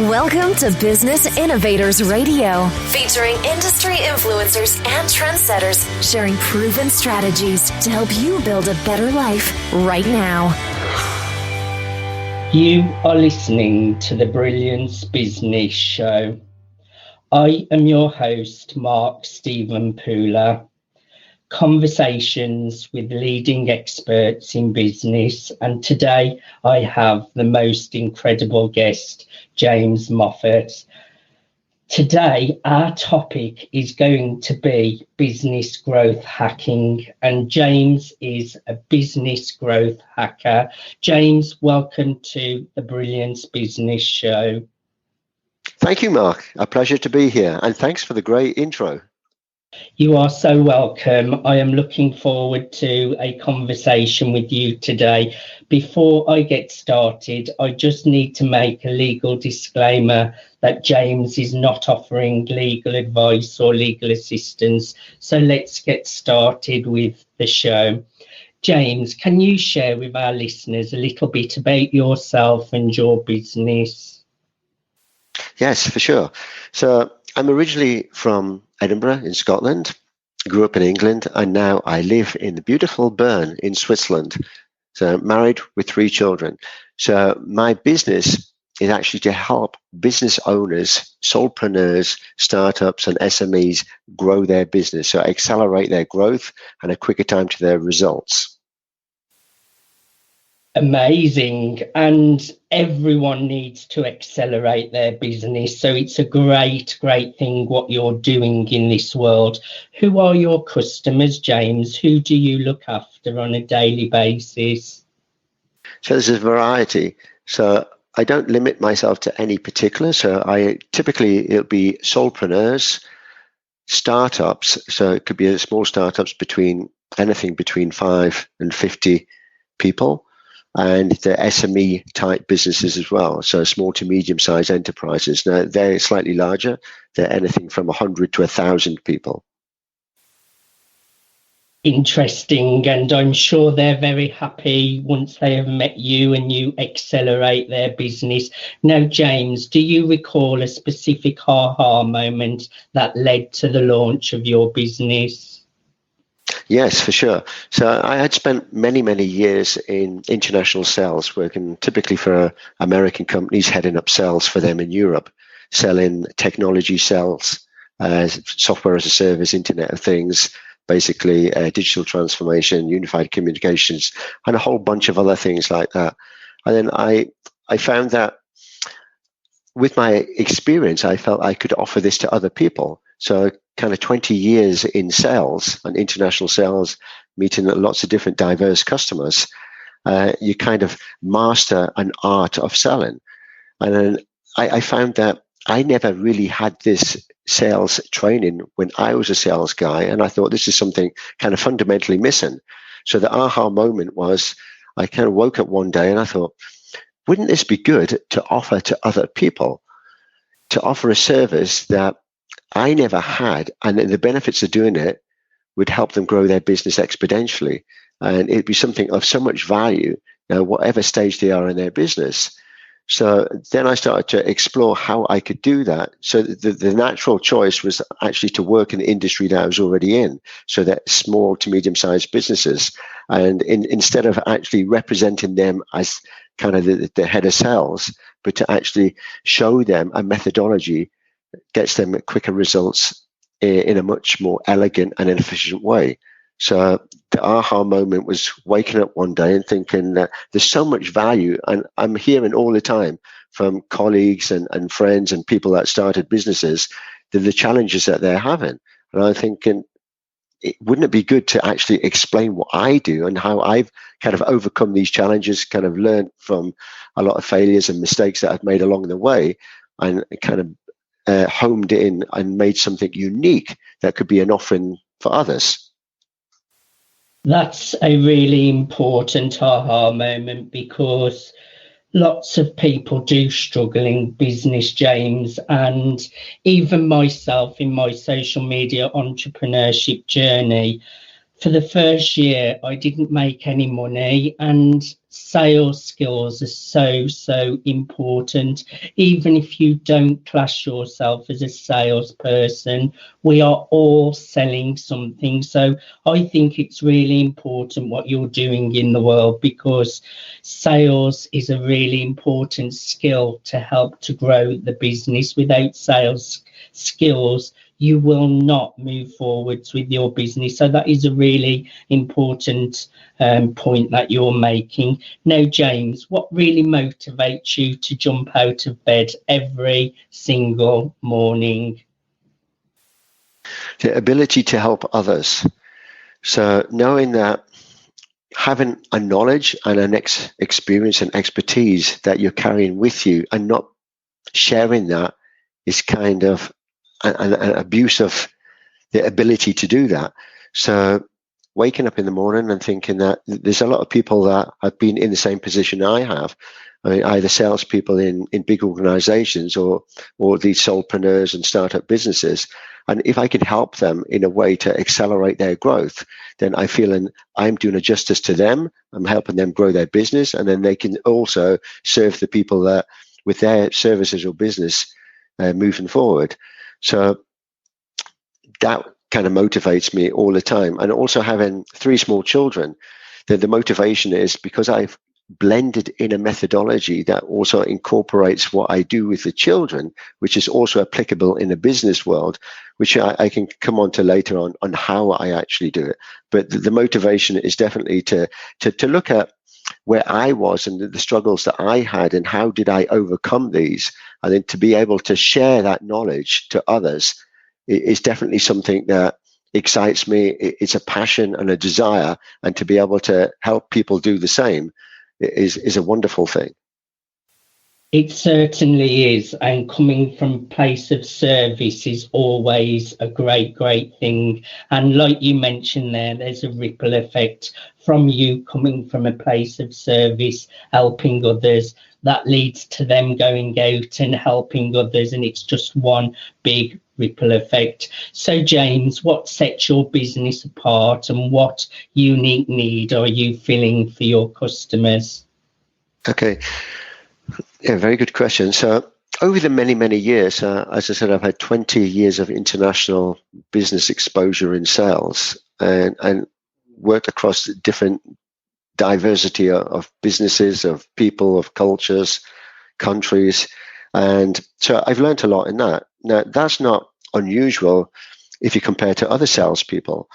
Welcome to Business Innovators Radio, featuring industry influencers and trendsetters sharing proven strategies to help you build a better life right now. You are listening to the Brilliance Business Show. I am your host, Mark Stephen Pooler. Conversations with leading experts in business, and today I have the most incredible guest, James Moffat. Today our topic is going to be business growth hacking, and James is a business growth hacker. James, welcome to the Brilliance Business Show. Thank you, Mark. A pleasure to be here, and thanks for the great intro. You are so welcome. I am looking forward to a conversation with you today. Before I get started, I just need to make a legal disclaimer that James is not offering legal advice or legal assistance. So let's get started with the show. James, can you share with our listeners a little bit about yourself and your business? Yes, for sure. So I'm originally from Edinburgh in Scotland, grew up in England, and now I live in the beautiful Bern in Switzerland. So married with 3 children. So my business is actually to help business owners, solopreneurs, startups and SMEs grow their business, so accelerate their growth and a quicker time to their results. Amazing. And everyone needs to accelerate their business. So it's a great thing what you're doing in this world. Who are your customers, James? Who do you look after on a daily basis? So there's a variety. So I don't limit myself to any particular. So it'll be solopreneurs, startups. So it could be small startups anything between 5 and 50 people. And the SME type businesses as well. So small to medium sized enterprises. Now they're slightly larger. They're anything from 100 to 1,000 people. Interesting. And I'm sure they're very happy once they have met you and you accelerate their business. Now, James, do you recall a specific aha moment that led to the launch of your business? Yes, for sure. So I had spent many years in international sales, working typically for American companies, heading up sales for them in Europe, selling technology sales, software as a service, Internet of Things, basically digital transformation, unified communications, and a whole bunch of other things like that. And then I found that with my experience, I felt I could offer this to other people. So kind of 20 years in sales and international sales, meeting lots of different diverse customers, you kind of master an art of selling. And then I found that I never really had this sales training when I was a sales guy. And I thought this is something kind of fundamentally missing. So the aha moment was I kind of woke up one day and I thought, wouldn't this be good to offer to other people, to offer a service that I never had, and the benefits of doing it would help them grow their business exponentially. And it'd be something of so much value, whatever stage they are in their business. So then I started to explore how I could do that. So the natural choice was actually to work in the industry that I was already in, so that small to medium-sized businesses. And instead of actually representing them as kind of the head of sales, but to actually show them a methodology gets them quicker results in a much more elegant and efficient way. So the aha moment was waking up one day and thinking that there's so much value, and I'm hearing all the time from colleagues and friends and people that started businesses, the challenges that they're having. And I'm thinking, wouldn't it be good to actually explain what I do and how I've kind of overcome these challenges, kind of learned from a lot of failures and mistakes that I've made along the way, and kind of homed in and made something unique that could be an offering for others. That's a really important aha moment, because lots of people do struggle in business, James, and even myself in my social media entrepreneurship journey, for the first year I didn't make any money, and sales skills are so important. Even if you don't class yourself as a salesperson, we are all selling something. So I think it's really important what you're doing in the world, because sales is a really important skill to help to grow the business. Without sales skills, you will not move forwards with your business. So that is a really important point that you're making. Now, James, what really motivates you to jump out of bed every single morning? The ability to help others. So knowing that, having a knowledge and an experience and expertise that you're carrying with you and not sharing that is kind of an abuse of the ability to do that. So waking up in the morning and thinking that there's a lot of people that have been in the same position I have. I mean, either salespeople in big organizations or these solopreneurs and startup businesses. And if I can help them in a way to accelerate their growth, then I feel I'm doing a justice to them. I'm helping them grow their business, and then they can also serve the people that with their services or business moving forward. So that kind of motivates me all the time. And also having 3 small children, the motivation is because I've blended in a methodology that also incorporates what I do with the children, which is also applicable in the business world, which I can come on to later on how I actually do it. But the motivation is definitely to look at where I was and the struggles that I had and how did I overcome these, and then to be able to share that knowledge to others is definitely something that excites me. It's a passion and a desire, and to be able to help people do the same is a wonderful thing. It certainly is, and coming from a place of service is always a great thing. And like you mentioned there's a ripple effect from you coming from a place of service, helping others, that leads to them going out and helping others, and it's just one big ripple effect. So James, what sets your business apart, and what unique need are you filling for your customers? Okay. Yeah, very good question. So over the many years, as I said, I've had 20 years of international business exposure in sales, and worked across different diversity of businesses, of people, of cultures, countries. And so I've learned a lot in that. Now, that's not unusual if you compare to other salespeople,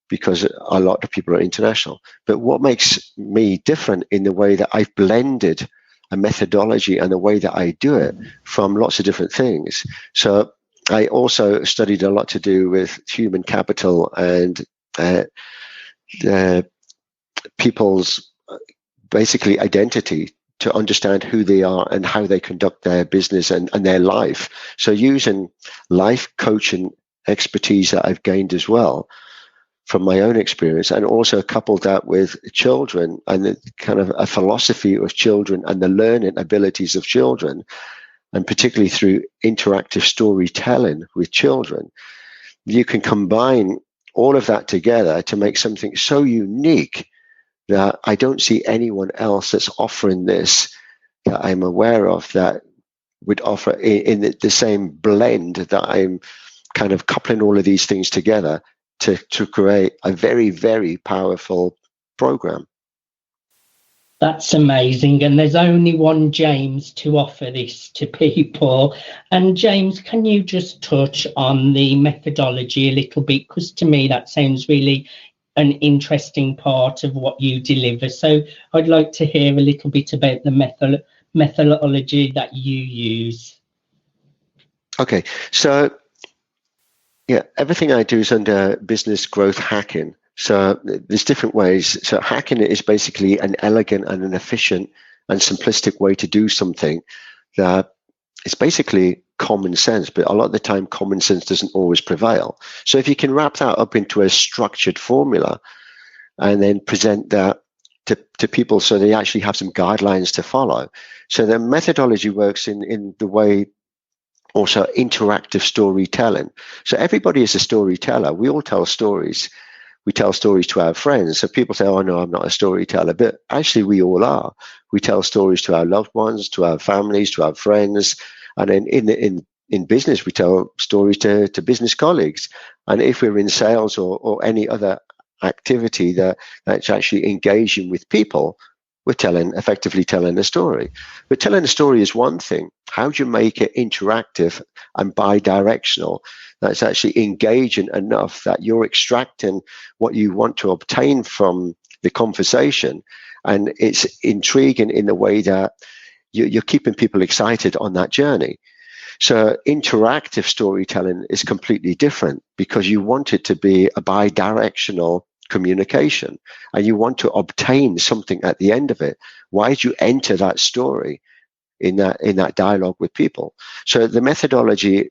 because a lot of people are international. But what makes me different in the way that I've blended a methodology and the way that I do it from lots of different things. So I also studied a lot to do with human capital and people's basically identity, to understand who they are and how they conduct their business and their life. So using life coaching expertise that I've gained as well from my own experience, and also coupled that with children and the kind of a philosophy of children and the learning abilities of children, and particularly through interactive storytelling with children, you can combine all of that together to make something so unique that I don't see anyone else that's offering this that I'm aware of that would offer in the same blend, that I'm kind of coupling all of these things together to create a very powerful program. That's amazing. And there's only one James to offer this to people. And James, can you just touch on the methodology a little bit? Because to me, that sounds really an interesting part of what you deliver. So I'd like to hear a little bit about the methodology that you use. Okay, so yeah, everything I do is under business growth hacking. So there's different ways. So hacking is basically an elegant and an efficient and simplistic way to do something that is basically common sense, but a lot of the time common sense doesn't always prevail. So if you can wrap that up into a structured formula and then present that to people so they actually have some guidelines to follow. So the methodology works in the way also interactive storytelling. So everybody is a storyteller. We all tell stories. We tell stories to our friends. So people say, oh, no, I'm not a storyteller. But actually, we all are. We tell stories to our loved ones, to our families, to our friends. And then in business, we tell stories to business colleagues. And if we're in sales or any other activity that's actually engaging with people, we're effectively telling a story. But telling a story is one thing. How do you make it interactive and bi-directional? That's actually engaging enough that you're extracting what you want to obtain from the conversation. And it's intriguing in the way that you're keeping people excited on that journey. So interactive storytelling is completely different because you want it to be a bi-directional communication and you want to obtain something at the end of it. Why did you enter that story in that dialogue with people? So the methodology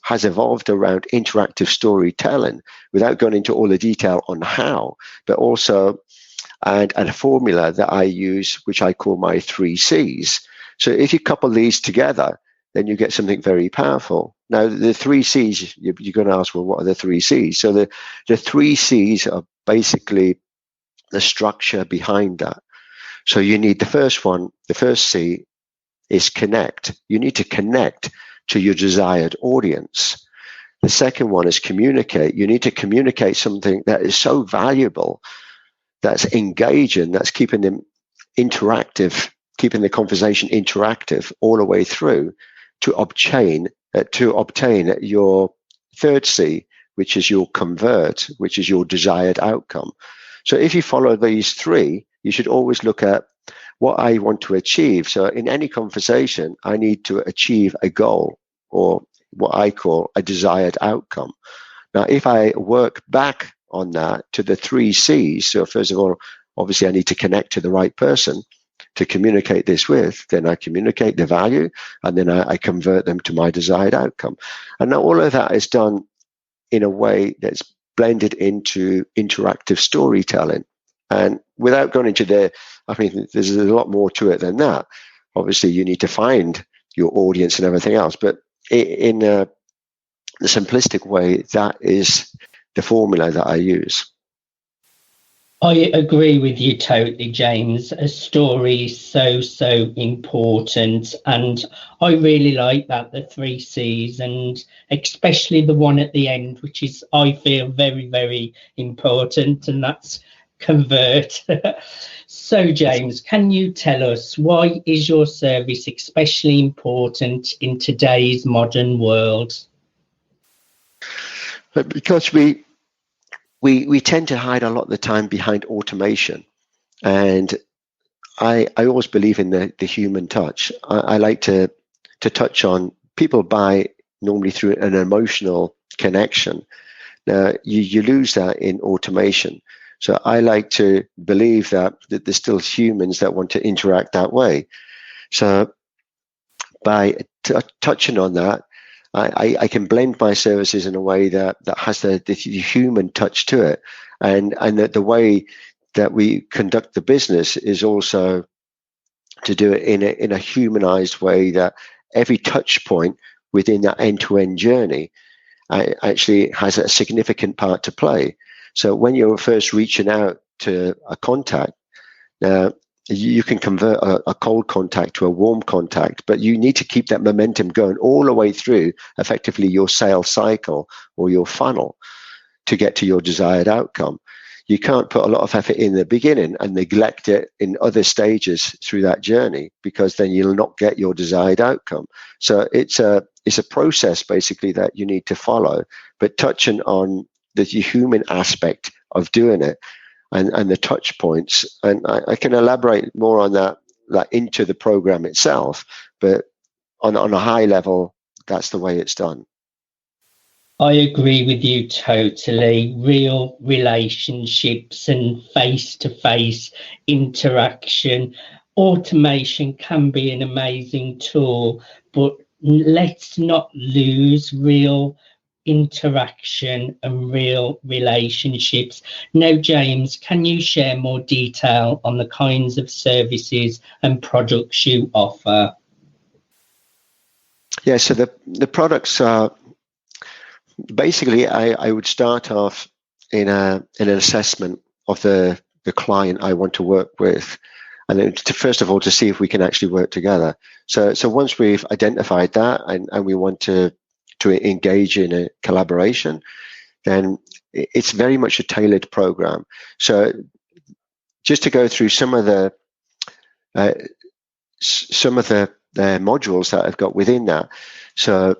has evolved around interactive storytelling without going into all the detail on how, but also and a formula that I use, which I call my 3 C's. So if you couple these together, then you get something very powerful. Now, the 3 C's, you're going to ask, well, what are the 3 C's? So the 3 C's are basically the structure behind that. So you need the first one, the first C is connect. You need to connect to your desired audience. The second one is communicate. You need to communicate something that is so valuable, that's engaging, that's keeping them interactive, keeping the conversation interactive all the way through to obtain your third C, which is your convert, which is your desired outcome. So if you follow these 3, you should always look at what I want to achieve. So in any conversation, I need to achieve a goal or what I call a desired outcome. Now, if I work back on that to the 3 C's, so first of all, obviously I need to connect to the right person to communicate this with, then I communicate the value, and then I convert them to my desired outcome. And now all of that is done in a way that's blended into interactive storytelling. And without going into there's a lot more to it than that. Obviously, you need to find your audience and everything else, but in the simplistic way, that is the formula that I use. I agree with you totally, James. A story is so important. And I really like that, the 3 C's, and especially the one at the end, which is, I feel, very, very important, and that's convert. So, James, can you tell us, why is your service especially important in today's modern world? Because we tend to hide a lot of the time behind automation. And I always believe in the human touch. I like to touch on people buy normally through an emotional connection. Now, you lose that in automation. So I like to believe that there's still humans that want to interact that way. So by touching on that, I can blend my services in a way that has the human touch to it, and that the way that we conduct the business is also to do it in a humanized way, that every touch point within that end-to-end journey actually has a significant part to play. So when you're first reaching out to a contact, now you can convert a cold contact to a warm contact, but you need to keep that momentum going all the way through effectively your sales cycle or your funnel to get to your desired outcome. You can't put a lot of effort in the beginning and neglect it in other stages through that journey, because then you'll not get your desired outcome. So it's a process basically that you need to follow, but touching on the human aspect of doing it and the touch points. And I can elaborate more on that into the program itself, but on a high level, that's the way it's done. I agree with you totally. Real relationships and face-to-face interaction. Automation can be an amazing tool, but let's not lose real interaction and real relationships. Now, James, can you share more detail on the kinds of services and products you offer? Yeah, so the products are basically, I would start off in an assessment of the client I want to work with, and then first of all to see if we can actually work together. So once we've identified that and we want to engage in a collaboration, then it's very much a tailored program. So just to go through some of the modules that I've got within that. So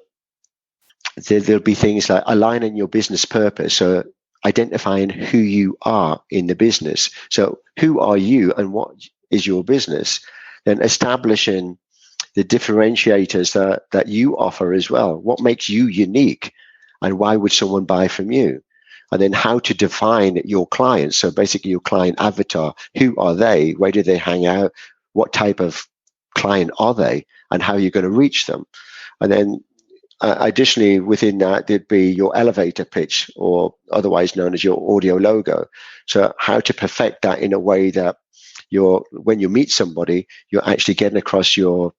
there'll be things like aligning your business purpose. So identifying who you are in the business. So who are you and what is your business? Then establishing the differentiators that you offer as well. What makes you unique and why would someone buy from you? And then how to define your clients. So basically your client avatar, who are they? Where do they hang out? What type of client are they? And how you're going to reach them? And then additionally within that, there'd be your elevator pitch, or otherwise known as your audio logo. So how to perfect that in a way that when you meet somebody, you're actually getting across your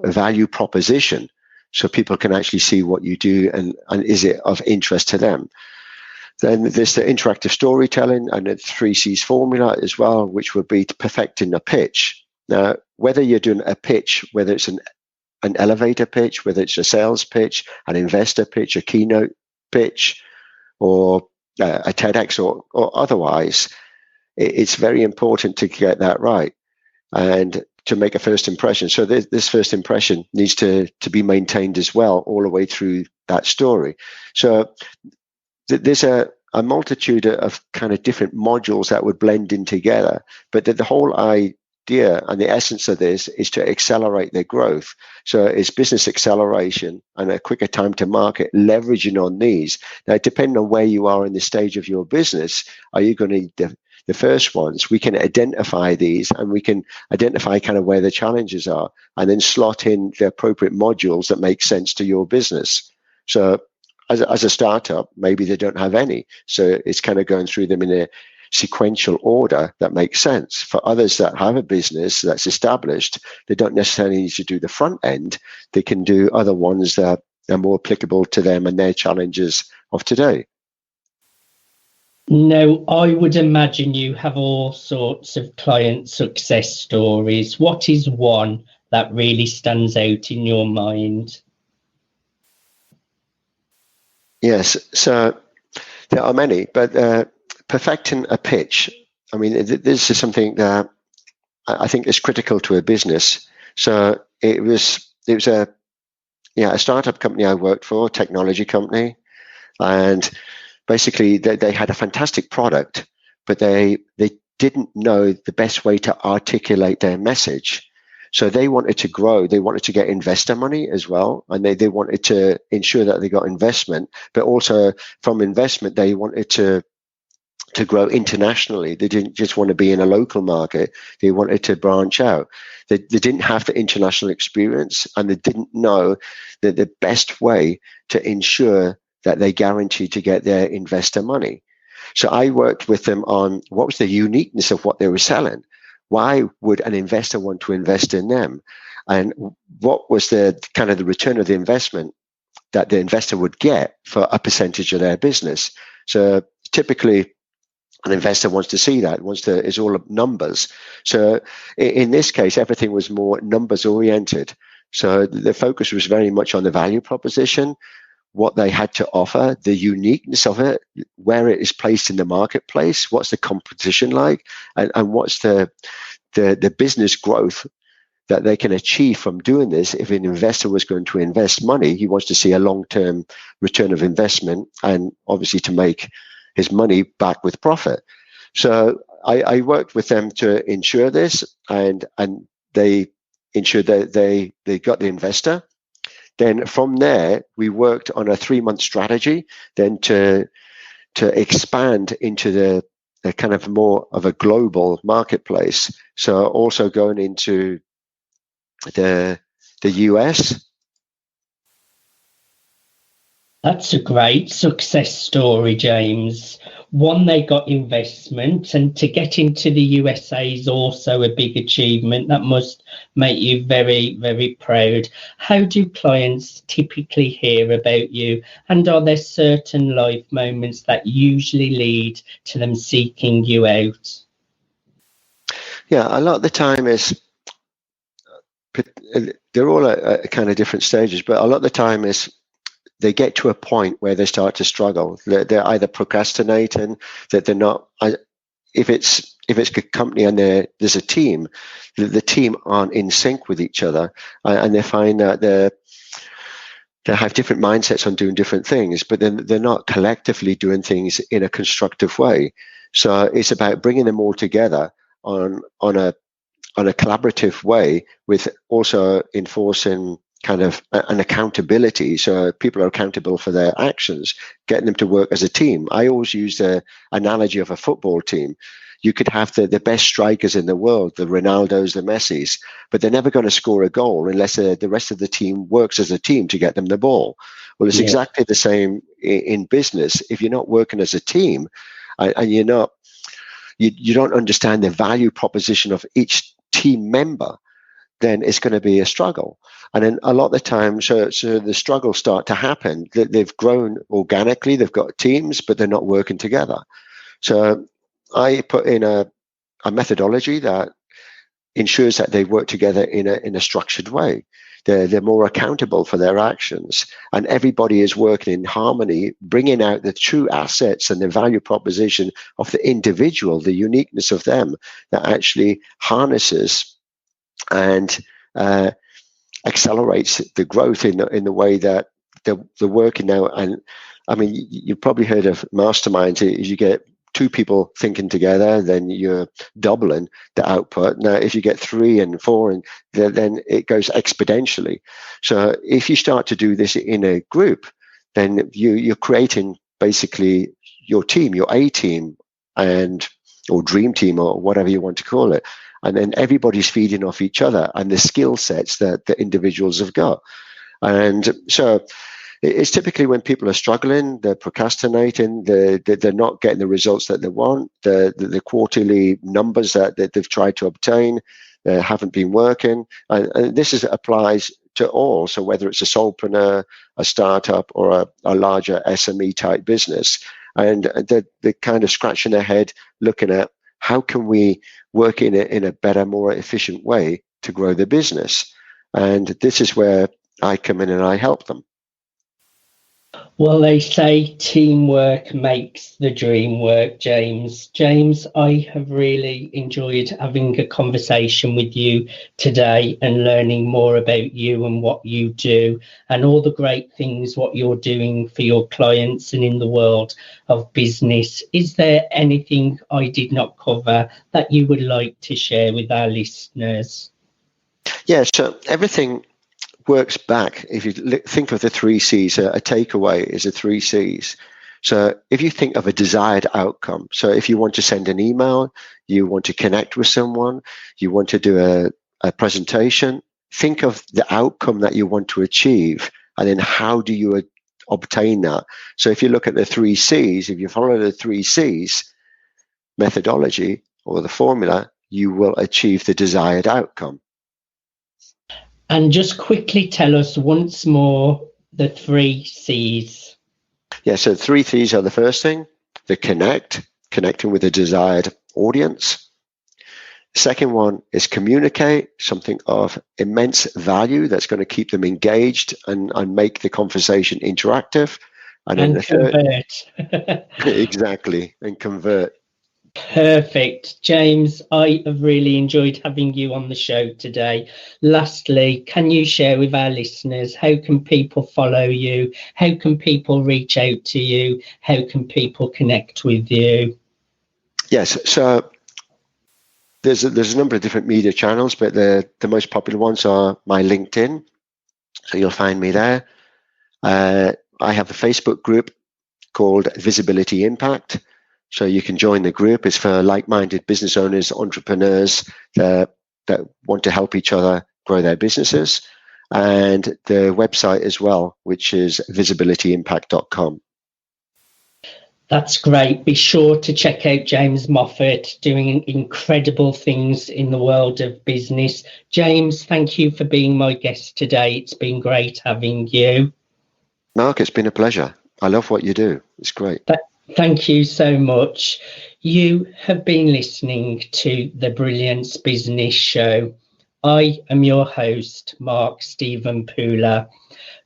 value proposition, so people can actually see what you do and is it of interest to them. Then there's the interactive storytelling and the 3C's formula as well, which would be perfecting a pitch. Now, whether you're doing a pitch, whether it's an elevator pitch, whether it's a sales pitch, an investor pitch, a keynote pitch, or a TEDx or otherwise, it's very important to get that right and to make a first impression. So this first impression needs to be maintained as well all the way through that story. So there's a multitude of kind of different modules that would blend in together, but the whole idea and the essence of this is to accelerate their growth. So it's business acceleration and a quicker time to market, leveraging on these. Now, depending on where you are in the stage of your business, are you going to need the first ones? We can identify these and we can identify kind of where the challenges are and then slot in the appropriate modules that make sense to your business. So as a startup, maybe they don't have any. So it's kind of going through them in a sequential order that makes sense. For others that have a business that's established, they don't necessarily need to do the front end. They can do other ones that are more applicable to them and their challenges of today. No, I would imagine you have all sorts of client success stories. What is one that really stands out in your mind? Yes, so there are many, but perfecting a pitch, I mean, this is something that I think is critical to a business. So it was a startup company I worked for, a technology company, and basically they had a fantastic product, but they didn't know the best way to articulate their message. So they wanted to grow. They wanted to get investor money as well. And they wanted to ensure that they got investment, but also from investment, they wanted to grow internationally. They didn't just want to be in a local market. They wanted to branch out. They didn't have the international experience, and they didn't know that the best way to ensure that they guaranteed to get their investor money. So I worked with them on what was the uniqueness of what they were selling. Why would an investor want to invest in them? And what was the kind of the return of the investment that the investor would get for a percentage of their business? So typically, an investor wants to see that, it's all numbers. So in this case, everything was more numbers oriented. So the focus was very much on the value proposition, what they had to offer, the uniqueness of it, where it is placed in the marketplace, what's the competition like, and what's the business growth that they can achieve from doing this. If an investor was going to invest money, he wants to see a long-term return of investment and obviously to make his money back with profit. So I worked with them to ensure this, and they ensured that they got the investor. Then from there, we worked on a 3-month strategy, then to expand into the kind of more of a global marketplace. So also going into the US. That's a great success story, James. One, they got investment, and to get into the USA is also a big achievement. That must make you very, very proud. How do clients typically hear about you? And are there certain life moments that usually lead to them seeking you out? Yeah, a lot of the time is, they're all at kind of different stages, but a lot of the time is they get to a point where they start to struggle. They're either procrastinating, that they're not. If it's a company and there's a team, the team aren't in sync with each other, and they find that they have different mindsets on doing different things, but then they're not collectively doing things in a constructive way. So it's about bringing them all together on a collaborative way, with also enforcing kind of an accountability. So people are accountable for their actions, getting them to work as a team. I always use the analogy of a football team. You could have the best strikers in the world, the Ronaldos, the Messis, but they're never going to score a goal unless the rest of the team works as a team to get them the ball. Well, it's exactly the same in business. If you're not working as a team, and you don't understand the value proposition of each team member, then it's going to be a struggle. And then a lot of the time, so the struggles start to happen. They've grown organically, they've got teams, but they're not working together. So I put in a methodology that ensures that they work together in a structured way. They're more accountable for their actions, and everybody is working in harmony, bringing out the true assets and the value proposition of the individual, the uniqueness of them, that actually harnesses and accelerates the growth in the way that they're working now. And I mean, you've probably heard of masterminds. You get two people thinking together, then you're doubling the output. Now, if you get 3 and 4, and then it goes exponentially. So if you start to do this in a group, then you're creating basically your team, your A team, or dream team, or whatever you want to call it. And then everybody's feeding off each other and the skill sets that the individuals have got. And so it's typically when people are struggling, they're procrastinating, they're not getting the results that they want, the quarterly numbers that they've tried to obtain haven't been working. And this applies to all. So whether it's a solopreneur, a startup, or a larger SME type business, and they're kind of scratching their head looking at how can we work in a better, more efficient way to grow the business. And this is where I come in and I help them. Well, they say teamwork makes the dream work, James. James, I have really enjoyed having a conversation with you today and learning more about you and what you do and all the great things what you're doing for your clients and in the world of business. Is there anything I did not cover that you would like to share with our listeners? Yeah, so everything works back. If you think of the 3 C's, a takeaway is the 3 C's. So if you think of a desired outcome, so if you want to send an email, you want to connect with someone, you want to do a presentation, think of the outcome that you want to achieve, and then how do you obtain that? So if you look at the 3 C's, if you follow the 3 C's methodology or the formula, you will achieve the desired outcome. And just quickly tell us once more the 3 C's. Yeah, so 3 C's are the first thing, the connecting with a desired audience. Second one is communicate, something of immense value that's going to keep them engaged and make the conversation interactive. And then the convert. Exactly, and convert. Perfect. James, I have really enjoyed having you on the show today. Lastly, can you share with our listeners, how can people follow you? How can people reach out to you? How can people connect with you? Yes, so there's a number of different media channels, but the most popular ones are my LinkedIn. So you'll find me there. I have a Facebook group called Visibility Impact. So you can join the group. It's for like-minded business owners, entrepreneurs that want to help each other grow their businesses. And the website as well, which is visibilityimpact.com. That's great. Be sure to check out James Moffat doing incredible things in the world of business. James, thank you for being my guest today. It's been great having you. Mark, it's been a pleasure. I love what you do. It's great. Thank you so much. You have been listening to the Brilliance Business Show. I am your host, Mark Stephen Pooler.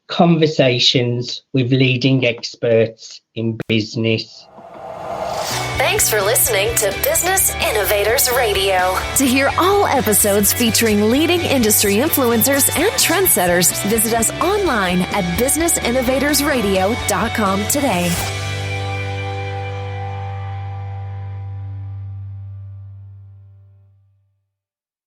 Conversations with leading experts in business. Thanks for listening to Business Innovators Radio. To hear all episodes featuring leading industry influencers and trendsetters, visit us online at businessinnovatorsradio.com today.